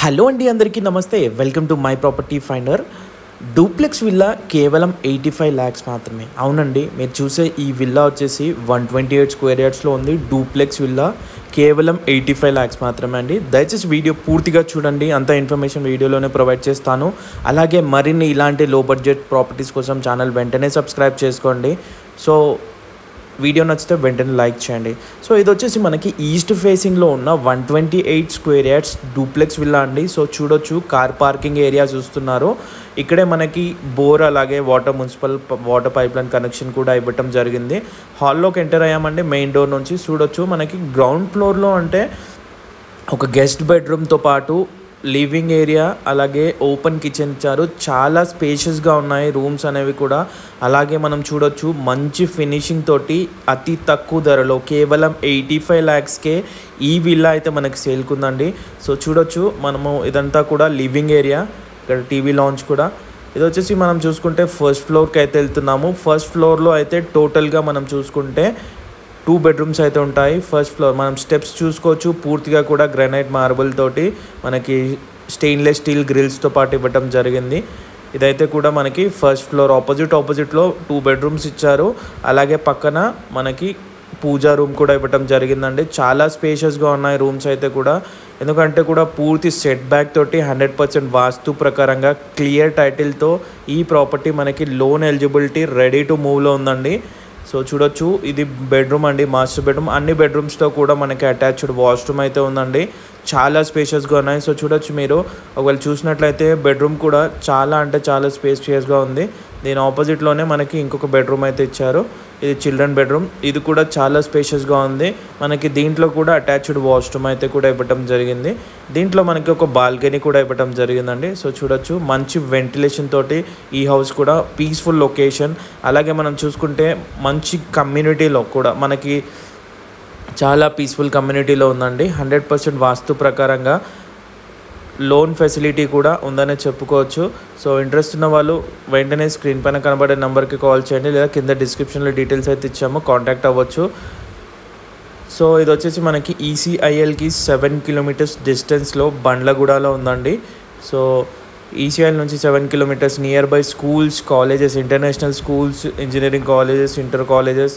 Hello అండి, అందరికీ నమస్తే. Welcome to my property finder. Duplex villa కేవలం 85 lakhs మాత్రమే. అవునండి, మీరు చూసే ఈ విల్లా వచ్చేసి 128 square yardsలో ఉంది. డూప్లెక్స్ విల్లా కేవలం 85 lakhs మాత్రమే అండి. దయచేసి వీడియో పూర్తిగా చూడండి, అంత ఇన్ఫర్మేషన్ వీడియోలోనే ప్రొవైడ్ చేస్తాను. అలాగే మరిన్ని ఇలాంటి లో బడ్జెట్ ప్రాపర్టీస్ కోసం ఛానల్ వెంటనే సబ్స్క్రైబ్ చేసుకోండి. సో వీడియో నచ్చితే వెంటనే లైక్ చేయండి. సో ఇది వచ్చేసి మనకి ఈస్ట్ ఫేసింగ్లో ఉన్న 128 square yards డూప్లెక్స్ విల్లా అండి. సో చూడొచ్చు, కార్ పార్కింగ్ ఏరియా చూస్తున్నారు. ఇక్కడే మనకి బోర్ అలాగే municipal water pipe line connection కూడా ఇవ్వటం జరిగింది. హాల్లోకి ఎంటర్ అయ్యామండి మెయిన్ డోర్ నుంచి. చూడొచ్చు, మనకి గ్రౌండ్ ఫ్లోర్లో అంటే ఒక గెస్ట్ బెడ్రూమ్తో పాటు లివింగ్ ఏరియా అలాగే ఓపెన్ కిచెన్ ఇచ్చారు. చాలా స్పేషియస్గా ఉన్నాయి రూమ్స్ అనేవి కూడా. అలాగే మనం చూడొచ్చు, మంచి ఫినిషింగ్ తోటి అతి తక్కువ ధరలో కేవలం 85 lakhsకే ఈ విల్లా అయితే మనకి సేల్కుందండి. సో చూడొచ్చు, మనము ఇదంతా కూడా లివింగ్ ఏరియా, ఇక్కడ టీవీ లాంచ్ కూడా. ఇది వచ్చేసి మనం చూసుకుంటే ఫస్ట్ ఫ్లోర్కి అయితే వెళ్తున్నాము. ఫస్ట్ ఫ్లోర్లో అయితే టోటల్గా మనం చూసుకుంటే 2 bedrooms అయితే ఉంటాయి. ఫస్ట్ ఫ్లోర్ మనం స్టెప్స్ చూసుకోవచ్చు, పూర్తిగా కూడా గ్రానైట్ మార్బుల్ తోటి మనకి స్టెయిన్లెస్ స్టీల్ గ్రిల్స్తో పాటు ఇవ్వటం జరిగింది. ఇదైతే కూడా మనకి ఫస్ట్ ఫ్లోర్ ఆపోజిట్లో 2 bedrooms ఇచ్చారు. అలాగే పక్కన మనకి పూజా రూమ్ కూడా ఇవ్వటం జరిగిందండి. చాలా స్పేషియస్గా ఉన్నాయి రూమ్స్ అయితే కూడా. ఎందుకంటే కూడా పూర్తి సెట్ బ్యాక్ తోటి 100% వాస్తు ప్రకారంగా క్లియర్ టైటిల్తో ఈ ప్రాపర్టీ మనకి లోన్ ఎలిజిబిలిటీ రెడీ టు మూవ్లో ఉందండి. సో చూడొచ్చు, ఇది బెడ్రూమ్ అండి, మాస్టర్ బెడ్రూమ్. అన్ని బెడ్రూమ్స్తో కూడా మనకి అటాచ్డ్ వాష్రూమ్ అయితే ఉందండి. చాలా స్పేషియస్గా ఉన్నాయి. సో చూడొచ్చు, మీరు ఒకవేళ చూసినట్లయితే బెడ్రూమ్ కూడా చాలా అంటే చాలా స్పేషియస్గా ఉంది. దీని ఆపోజిట్లోనే మనకి ఇంకొక బెడ్రూమ్ అయితే ఇచ్చారు. ఇది చిల్డ్రన్ బెడ్రూమ్. ఇది కూడా చాలా స్పేషియస్గా ఉంది. మనకి దీంట్లో కూడా అటాచ్డ్ వాష్రూమ్ అయితే కూడా ఇవ్వటం జరిగింది. దీంట్లో మనకి ఒక బాల్కనీ కూడా ఇవ్వటం జరిగిందండి. సో చూడొచ్చు, మంచి వెంటిలేషన్ తోటి ఈ హౌస్ కూడా పీస్ఫుల్ లొకేషన్. అలాగే మనం చూసుకుంటే మంచి కమ్యూనిటీలో కూడా మనకి చాలా పీస్ఫుల్ కమ్యూనిటీలో ఉందండి. 100% వాస్తు ప్రకారంగా లోన్ ఫెసిలిటీ కూడా ఉందనే చెప్పుకోవచ్చు. సో ఇంట్రెస్ట్ ఉన్న వాళ్ళు వెంటనే స్క్రీన్ పైన కనబడే నెంబర్కి కాల్ చేయండి, లేదా కింద డిస్క్రిప్షన్లో డీటెయిల్స్ అయితే ఇచ్చాము, కాంటాక్ట్ అవ్వచ్చు. సో ఇది వచ్చేసి మనకి ఈసీఐఎల్కి 7 kilometers డిస్టెన్స్లో బండ్లగూడలో ఉందండి. సో ఈసీఐఎల్ నుంచి 7 kilometers near by schools, colleges, international schools, engineering colleges, inter colleges,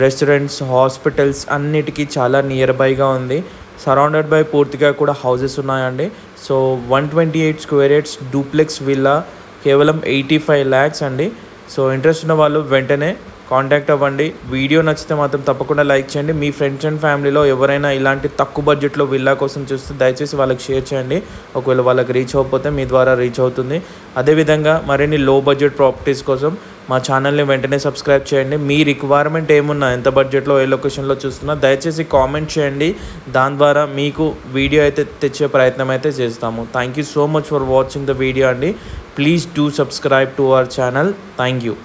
restaurants, hospitals అన్నిటికీ చాలా నియర్ బైగా ఉంది. సరౌండెడ్ బై పూర్తిగా కూడా హౌసెస్ ఉన్నాయండి. So 128 square yards duplex villa కేవలం 85 lakhs అండి. సో ఇంట్రెస్ట్ ఉన్న వాళ్ళు వెంటనే కాంటాక్ట్ అవ్వండి. వీడియో నచ్చితే మాత్రం తప్పకుండా లైక్ చేయండి. మీ ఫ్రెండ్స్ అండ్ ఫ్యామిలీలో ఎవరైనా ఇలాంటి తక్కువ బడ్జెట్లో విల్లా కోసం చూస్తే దయచేసి వాళ్ళకి షేర్ చేయండి. ఒకవేళ వాళ్ళకి రీచ్ అవ్వకపోతే మీ ద్వారా రీచ్ అవుతుంది. అదేవిధంగా మరిన్ని లో బడ్జెట్ ప్రాపర్టీస్ కోసం మా ఛానల్ని వెంటనే సబ్స్క్రైబ్ చేయండి. మీ రిక్వైర్మెంట్ ఏమున్నా, ఎంత బడ్జెట్లో ఏ లొకేషన్లో చూస్తున్నా దయచేసి కామెంట్ చేయండి. దాని ద్వారా మీకు వీడియో అయితే తెచ్చే ప్రయత్నం అయితే చేస్తాము. Thank you so much for watching the video అండి. Please do subscribe to our channel. Thank you.